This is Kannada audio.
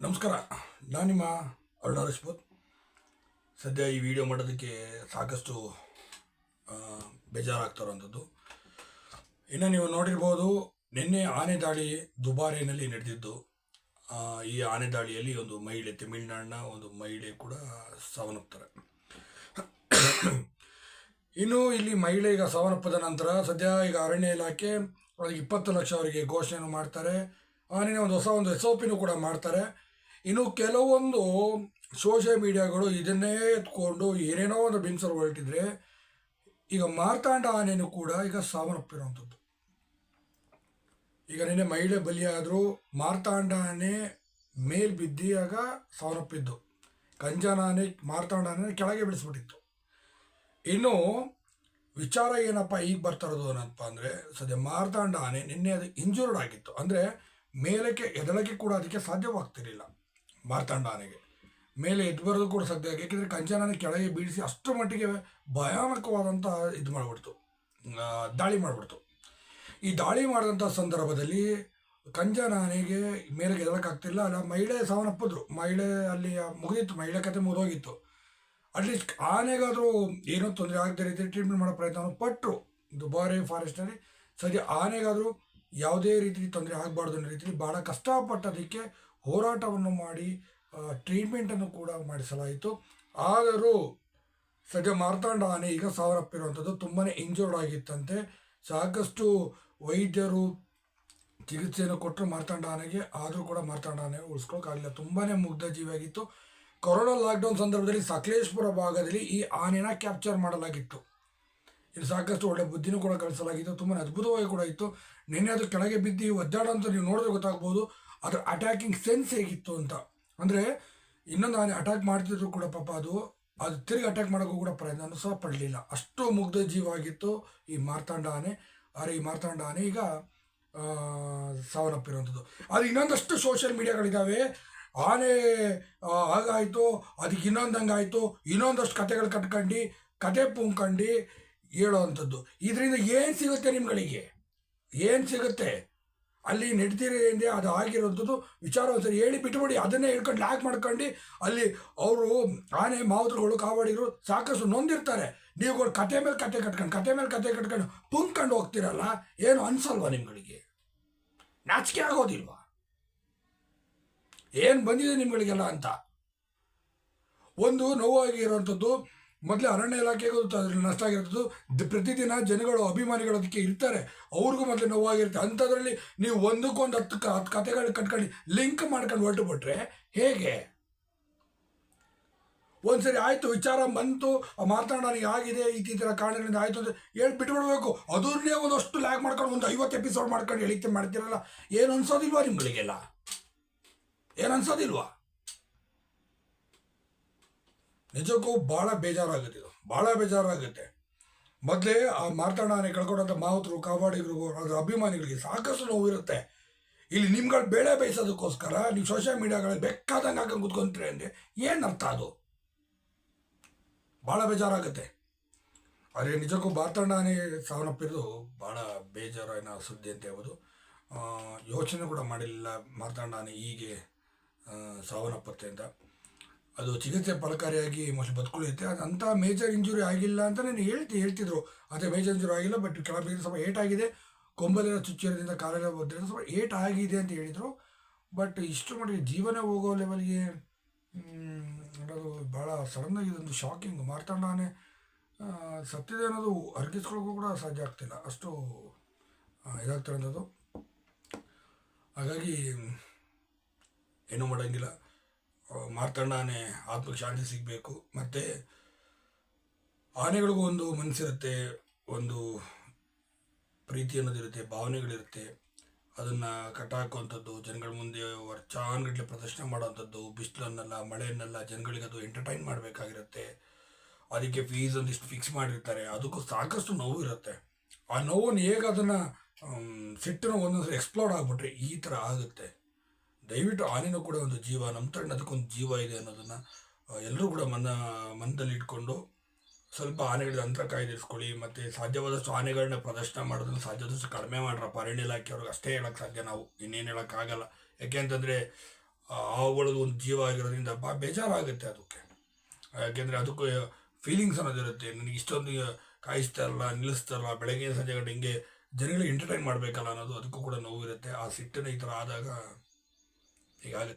ನಮಸ್ಕಾರ. ನಾನು ನಿಮ್ಮ ಅರುಣ ರಾಜ್ಪೂತ್. ಸದ್ಯ ಈ ವಿಡಿಯೋ ಮಾಡೋದಕ್ಕೆ ಸಾಕಷ್ಟು ಬೇಜಾರಾಗ್ತಾರಂಥದ್ದು. ಇನ್ನು ನೀವು ನೋಡಿರ್ಬೋದು, ನಿನ್ನೆ ಆನೆ ದಾಳಿ ದುಬಾರಿನಲ್ಲಿ ನಡೆದಿದ್ದು. ಈ ಆನೆ ದಾಳಿಯಲ್ಲಿ ಒಂದು ಮಹಿಳೆ, ತಮಿಳುನಾಡಿನ ಒಂದು ಮಹಿಳೆ ಕೂಡ ಸಾವನ್ನಪ್ತಾರೆ. ಇನ್ನು ಇಲ್ಲಿ ಮಹಿಳೆ ಈಗ ಸಾವನ್ನಪ್ಪದ ನಂತರ ಸದ್ಯ ಈಗ ಅರಣ್ಯ ಇಲಾಖೆ ಅದಕ್ಕೆ 20 ಲಕ್ಷ ಅವರಿಗೆ ಘೋಷಣೆಯನ್ನು ಮಾಡ್ತಾರೆ. ಆನೆಯ ಒಂದು SOP ಕೂಡ ಮಾಡ್ತಾರೆ. ಇನ್ನು ಕೆಲವೊಂದು ಸೋಷಿಯಲ್ ಮೀಡಿಯಾಗಳು ಇದನ್ನೇ ಎತ್ಕೊಂಡು ಏನೇನೋ ಒಂದು ಬಿಂಸರು ಹೊರಟಿದ್ರೆ, ಈಗ ಮಾರ್ತಾಂಡ ಆನೆಯೂ ಕೂಡ ಈಗ ಸಾವನ್ನಪ್ಪಿರುವಂಥದ್ದು. ಈಗ ನಿನ್ನೆ ಮಹಿಳೆ ಬಲಿಯಾದರೂ ಮಾರ್ತಾಂಡ ಆನೆ ಮೇಲ್ ಬಿದ್ದಿಯಾಗ ಸಾವನ್ನಪ್ಪಿದ್ದು. ಕಂಜನ ಆನೆ ಮಾರ್ತಾಂಡ ಆನೆ ಕೆಳಗೆ ಬಿಡಿಸ್ಬಿಟ್ಟಿತ್ತು. ಇನ್ನು ವಿಚಾರ ಏನಪ್ಪ ಈಗ ಬರ್ತಾರದು ಏನಪ್ಪ ಅಂದರೆ, ಸದ್ಯ ಮಾರ್ತಾಂಡ ಆನೆ ನಿನ್ನೆ ಅದು ಇಂಜೂರ್ಡ್ ಆಗಿತ್ತು. ಅಂದರೆ ಮೇಲಕ್ಕೆ ಎದಳಕ್ಕೆ ಕೂಡ ಅದಕ್ಕೆ ಸಾಧ್ಯವಾಗ್ತಿರಲಿಲ್ಲ. ಮಾರ್ತಾಂಡ ಆನೆಗೆ ಮೇಲೆ ಎದ್ದು ಬರೋದು ಕೂಡ ಸಾಧ್ಯ. ಯಾಕೆಂದರೆ ಕಂಚನಾನೆ ಕೆಳಗೆ ಬೀಳಿಸಿ ಅಷ್ಟರ ಮಟ್ಟಿಗೆ ಭಯಾನಕವಾದಂಥ ಇದು ಮಾಡಿಬಿಡ್ತು, ದಾಳಿ ಮಾಡಿಬಿಡ್ತು. ಈ ದಾಳಿ ಮಾಡಿದಂಥ ಸಂದರ್ಭದಲ್ಲಿ ಕಂಚನಾನೆಗೆ ಮೇಲೆ ಎದಳಕ್ಕಾಗ್ತಿಲ್ಲ. ಅಲ್ಲ, ಮಹಿಳೆ ಸಾವನ್ನಪ್ಪಿದ್ರು. ಮಹಿಳೆ ಅಲ್ಲಿ ಮುಗಿದಿತ್ತು, ಮಹಿಳೆ ಕತೆ ಮುಗಿದೋಗಿತ್ತು. ಅಟ್ಲೀಸ್ಟ್ ಆನೆಗಾದರೂ ಏನೋ ತೊಂದರೆ ಆಗದ ರೀತಿ ಟ್ರೀಟ್ಮೆಂಟ್ ಮಾಡೋ ಪ್ರಯತ್ನವನ್ನು ಪಟ್ಟರು ದುಬಾರಿ ಫಾರೆಸ್ಟ್ನಲ್ಲಿ. ಸದ್ಯ ಆನೆಗಾದರೂ ಯಾವುದೇ ರೀತಿ ತೊಂದರೆ ಆಗಬಾರ್ದು ಅನ್ನೋ ರೀತಿಯಲ್ಲಿ ಭಾಳ ಕಷ್ಟಪಟ್ಟದಕ್ಕೆ ಹೋರಾಟವನ್ನು ಮಾಡಿ ಟ್ರೀಟ್ಮೆಂಟನ್ನು ಕೂಡ ಮಾಡಿಸಲಾಯಿತು. ಆದರೂ ಸದ್ಯ ಮಾರ್ತಾಂಡ ಆನೆ ಈಗ ಸಾವನ್ನಪ್ಪಿರುವಂಥದ್ದು. ತುಂಬಾ ಇಂಜೂರ್ಡ್ ಆಗಿತ್ತಂತೆ. ಸಾಕಷ್ಟು ವೈದ್ಯರು ಚಿಕಿತ್ಸೆಯನ್ನು ಕೊಟ್ಟರು ಮಾರ್ತಾಂಡ ಆನೆಗೆ. ಆದರೂ ಕೂಡ ಮಾರ್ತಾಂಡ ಆನೆ ಉಳಿಸ್ಕೊಳ್ಳೋಕ್ಕಾಗಲಿಲ್ಲ. ತುಂಬಾ ಮುಗ್ಧ ಜೀವಿಯಾಗಿತ್ತು. ಕೊರೋನಾ ಲಾಕ್ಡೌನ್ ಸಂದರ್ಭದಲ್ಲಿ ಸಕಲೇಶ್ಪುರ ಭಾಗದಲ್ಲಿ ಈ ಆನೆನ ಕ್ಯಾಪ್ಚರ್ ಮಾಡಲಾಗಿತ್ತು. ಇಲ್ಲಿ ಸಾಕಷ್ಟು ಒಳ್ಳೆ ಬುದ್ಧಿನೂ ಕೂಡ ಕಳಿಸಲಾಗಿತ್ತು. ತುಂಬಾ ಅದ್ಭುತವಾಗಿ ಕೂಡ ಇತ್ತು. ನಿನ್ನೆ ಅದು ಕೆಳಗೆ ಬಿದ್ದು ಒದ್ದಾಡೋಂಥ ನೀವು ನೋಡಿದ್ರೆ ಗೊತ್ತಾಗ್ಬೋದು ಅದರ ಅಟ್ಯಾಕಿಂಗ್ ಸೆನ್ಸ್ ಹೇಗಿತ್ತು ಅಂತ. ಅಂದರೆ ಇನ್ನೊಂದು ಆನೆ ಅಟ್ಯಾಕ್ ಮಾಡ್ತಿದ್ರು ಕೂಡ ಪಾಪ ಅದು ತಿರುಗಿ ಅಟ್ಯಾಕ್ ಮಾಡೋಕ್ಕೂ ಕೂಡ ಪ್ರಯತ್ನ ಸಹ ಪಡಲಿಲ್ಲ. ಅಷ್ಟು ಮುಗ್ಧ ಜೀವ ಆಗಿತ್ತು ಈ ಮಾರ್ತಾಂಡ ಆನೆ. ಆದರೆ ಈ ಮಾರ್ತಾಂಡ ಆನೆ ಈಗ ಸಾವನ್ನಪ್ಪಿರುವಂಥದ್ದು. ಅದು ಇನ್ನೊಂದಷ್ಟು ಸೋಷಿಯಲ್ ಮೀಡಿಯಾಗಳಿದ್ದಾವೆ. ಆನೆ ಹಾಗಾಯಿತು, ಅದಕ್ಕೆ ಇನ್ನೊಂದಂಗಾಯಿತು, ಇನ್ನೊಂದಷ್ಟು ಕತೆಗಳು ಕಟ್ಕೊಂಡು ಕತೆ ಪುಂಕಂಡು ಹೇಳೋವಂಥದ್ದು. ಇದರಿಂದ ಏನು ಸಿಗುತ್ತೆ ನಿಮ್ಗಳಿಗೆ? ಏನು ಸಿಗುತ್ತೆ? ಅಲ್ಲಿ ನಡೆದಿರೋದೇ ಅದು ಆಗಿರೋಂಥದ್ದು ವಿಚಾರ ಒಂದ್ಸರಿ ಹೇಳಿ ಬಿಟ್ಬಿಡಿ. ಅದನ್ನೇ ಹೇಳ್ಕೊಂಡು ಲ್ಯಾಕ್ ಮಾಡ್ಕೊಂಡು ಅಲ್ಲಿ ಅವರು ಆನೆ ಮಾವುತರುಗಳು ಕಾವಾಡಿಗರು ಸಾಕಷ್ಟು ನೊಂದಿರ್ತಾರೆ. ನೀವುಗಳು ಕತೆ ಮೇಲೆ ಕತೆ ಕಟ್ಕೊಂಡು ಪುಂಕೊಂಡು ಹೋಗ್ತಿರಲ್ಲ, ಏನು ಅನ್ಸಲ್ವಾ ನಿಮ್ಗಳಿಗೆ? ನಾಚಿಕೆ ಆಗೋದಿಲ್ವಾ? ಏನು ಬಂದಿದೆ ನಿಮ್ಗಳಿಗೆಲ್ಲ ಅಂತ ಒಂದು ನೋವಾಗಿರುವಂಥದ್ದು. ಮೊದಲೇ ಅರಣ್ಯ ಇಲಾಖೆಗೂ ನಷ್ಟ ಆಗಿರೋದು. ಪ್ರತಿದಿನ ಜನಗಳು, ಅಭಿಮಾನಿಗಳು ಅದಕ್ಕೆ ಇರ್ತಾರೆ, ಅವ್ರಿಗೂ ಮೊದಲೇ ನೋವಾಗಿರುತ್ತೆ. ಅಂಥದ್ರಲ್ಲಿ ನೀವು ಒಂದಕ್ಕೊಂದು 10 ಕತೆಗಳು ಕಟ್ಕೊಂಡು ಲಿಂಕ್ ಮಾಡ್ಕೊಂಡು ಹೊರಟು ಬಿಟ್ರೆ ಹೇಗೆ? ಒಂದ್ಸರಿ ಆಯಿತು, ವಿಚಾರ ಬಂತು, ಮಾತನಾಡೋನಿಗೆ ಆಗಿದೆ, ಈ ಥರ ಕಾರಣಗಳಿಂದ ಆಯಿತು ಅಂತ ಹೇಳಿ ಬಿಟ್ಬಿಡ್ಬೇಕು. ಅದನ್ನೇ ಒಂದಷ್ಟು ಲ್ಯಾಕ್ ಮಾಡ್ಕೊಂಡು ಒಂದು 50 ಎಪಿಸೋಡ್ ಮಾಡ್ಕೊಂಡು ಹೇಳಿಕೆ ಮಾಡ್ತಿರಲ್ಲ, ಏನು ಅನ್ಸೋದಿಲ್ವಾ ನಿಮ್ಗಳಿಗೆಲ್ಲ? ಏನು ಅನ್ಸೋದಿಲ್ವಾ? ನಿಜಕ್ಕೂ ಭಾಳ ಬೇಜಾರಾಗುತ್ತೆ. ಇದು ಭಾಳ ಬೇಜಾರಾಗುತ್ತೆ. ಮೊದಲೇ ಆ ಮಾರ್ತಾಂಡ ಆನೆ ಕಳ್ಕೊಂಡಂಥ ಮಾವುತರು, ಕಾವಾಡಿಗರಿಗೂ, ಅದರ ಅಭಿಮಾನಿಗಳಿಗೆ ಸಾಕಷ್ಟು ನೋವಿರುತ್ತೆ. ಇಲ್ಲಿ ನಿಮ್ಗಳು ಬೇಳೆ ಬೇಯಿಸೋದಕ್ಕೋಸ್ಕರ ನೀವು ಸೋಷಿಯಲ್ ಮೀಡಿಯಾಗಳಲ್ಲಿ ಬೇಕಾದಂಗೆ ಹಾಕಂಗೆ ಕೂತ್ಕೊಂತೀರಿ ಅಂದರೆ ಏನು ಅರ್ಥ? ಅದು ಭಾಳ ಬೇಜಾರಾಗುತ್ತೆ. ಆದರೆ ನಿಜಕ್ಕೂ ಮಾರ್ತಾಂಡ ಆನೆ ಸಾವನ್ನಪ್ಪಿರೋದು ಭಾಳ ಬೇಜಾರಿನ ಸುದ್ದಿ ಅಂತ ಹೇಳ್ಬೋದು. ಯೋಚನೆ ಕೂಡ ಮಾಡಿರಲಿಲ್ಲ ಮಾರ್ತಾಂಡ ಆನೆ ಹೀಗೆ ಸಾವನ್ನಪ್ಪತ್ತೆ ಅಂತ. ಅದು ಚಿಕಿತ್ಸೆ ಫಲಕಾರಿಯಾಗಿ ಮೋಸ್ಟ್ಲಿ ಬದುಕೊಳ್ಳುತ್ತೆ. ಅದು ಅಂಥ ಮೇಜರ್ ಇಂಜುರಿ ಆಗಿಲ್ಲ ಅಂತ ನಾನು ಹೇಳ್ತಿದ್ರು. ಅದೇ ಮೇಜರ್ ಇಂಜುರಿ ಆಗಿಲ್ಲ, ಬಟ್ ಕೆಳಗೆ ಸ್ವಲ್ಪ ಏಟಾಗಿದೆ, ಕೊಂಬಲೆಲ್ಲ ಚುಚ್ಚಿರೋದ್ರಿಂದ ಕಾಲೆಲ್ಲ ಒದ್ರಿಂದ ಸ್ವಲ್ಪ ಏಟ್ ಆಗಿದೆ ಅಂತ ಹೇಳಿದರು. ಬಟ್ ಇಷ್ಟು ಮಟ್ಟಿಗೆ ಜೀವನ ಹೋಗೋ ಲೆವೆಲ್ಗೆ ಅದು ಭಾಳ ಸಡನ್ನಾಗಿ ಇದೊಂದು ಶಾಕಿಂಗ್. ಮಾರ್ತಾಂಡ ಆನೆ ಸತ್ತಿದೆ ಅನ್ನೋದು ಅರ್ಗಿಸ್ಕೊಳ್ಳೋಕ್ಕೂ ಕೂಡ ಸಾಧ್ಯ ಆಗ್ತಿಲ್ಲ, ಅಷ್ಟು ಇದಾಗ್ತಿರೋಂಥದ್ದು. ಹಾಗಾಗಿ ಏನೂ ಮಾಡೋಂಗಿಲ್ಲ. ಮಾರ್ತಾಂಡ ಆನೆ ಆತ್ಮಕ್ಕೆ ಶಾಂತಿ ಸಿಗಬೇಕು. ಮತ್ತು ಆನೆಗಳಿಗೂ ಒಂದು ಮನಸ್ಸಿರುತ್ತೆ, ಒಂದು ಪ್ರೀತಿ ಅನ್ನೋದಿರುತ್ತೆ, ಭಾವನೆಗಳಿರುತ್ತೆ. ಅದನ್ನು ಕಟ್ಟಾಕುವಂಥದ್ದು, ಜನಗಳ ಮುಂದೆ ವರ್ಷಾನುಗಟ್ಟಲೆ ಪ್ರದರ್ಶನ ಮಾಡೋವಂಥದ್ದು, ಬಿಸಿಲನ್ನೆಲ್ಲ ಮಳೆಯನ್ನೆಲ್ಲ ಜನಗಳಿಗೆ ಅದು ಎಂಟರ್ಟೈನ್ ಮಾಡಬೇಕಾಗಿರುತ್ತೆ. ಅದಕ್ಕೆ ಫೀಸ್ ಒಂದಿಷ್ಟು ಫಿಕ್ಸ್ ಮಾಡಿರ್ತಾರೆ. ಅದಕ್ಕೂ ಸಾಕಷ್ಟು ನೋವು ಇರುತ್ತೆ. ಆ ನೋವನ್ನು ಹೇಗೆ ಅದನ್ನು ಸಿಟ್ಟನ್ನು ಒಂದೊಂದ್ಸರಿ ಎಕ್ಸ್ಪ್ಲೋರ್ಡ್ ಆಗಿಬಿಟ್ರೆ ಈ ಥರ ಆಗುತ್ತೆ. ದಯವಿಟ್ಟು ಆನೆನೂ ಕೂಡ ಒಂದು ಜೀವ, ನಮ್ಮ ಥರ ಅದಕ್ಕೊಂದು ಜೀವ ಇದೆ ಅನ್ನೋದನ್ನು ಎಲ್ಲರೂ ಕೂಡ ಮನದಲ್ಲಿ ಇಟ್ಕೊಂಡು ಸ್ವಲ್ಪ ಆನೆಗಳಿಗೆ ಅಂತರ ಕಾಯ್ದಿರಿಸ್ಕೊಳ್ಳಿ. ಮತ್ತು ಸಾಧ್ಯವಾದಷ್ಟು ಆನೆಗಳನ್ನ ಪ್ರದರ್ಶನ ಮಾಡೋದನ್ನು ಸಾಧ್ಯವಾದಷ್ಟು ಕಡಿಮೆ ಮಾಡ್ರಪ್ಪ. ಅರಣ್ಯ ಇಲಾಖೆಯವ್ರಿಗೆ ಅಷ್ಟೇ ಹೇಳೋಕ್ಕೆ ಸಾಧ್ಯ, ನಾವು ಇನ್ನೇನು ಹೇಳೋಕ್ಕಾಗಲ್ಲ. ಯಾಕೆ ಅಂತಂದರೆ ಅವುಗಳದ್ದು ಒಂದು ಜೀವ ಆಗಿರೋದ್ರಿಂದ ಬೇಜಾರಾಗುತ್ತೆ ಅದಕ್ಕೆ. ಯಾಕೆಂದರೆ ಅದಕ್ಕೂ ಫೀಲಿಂಗ್ಸ್ ಅನ್ನೋದಿರುತ್ತೆ. ನನಗೆ ಇಷ್ಟೊಂದು ಕಾಯಿಸ್ತಾರಲ್ಲ, ನಿಲ್ಲಿಸ್ತಾರಲ್ಲ, ಬೆಳಗ್ಗೆ ಸಂಜೆ ಗಂಟೆ ಹಿಂಗೆ ಜನಗಳಿಗೆ ಎಂಟರ್ಟೈನ್ ಮಾಡಬೇಕಲ್ಲ ಅನ್ನೋದು ಅದಕ್ಕೂ ಕೂಡ ನೋವಿರುತ್ತೆ. ಆ ಸಿಟ್ಟನ್ನು ಈ ಥರ ಆದಾಗ ಹೀಗಾಗುತ್ತೆ.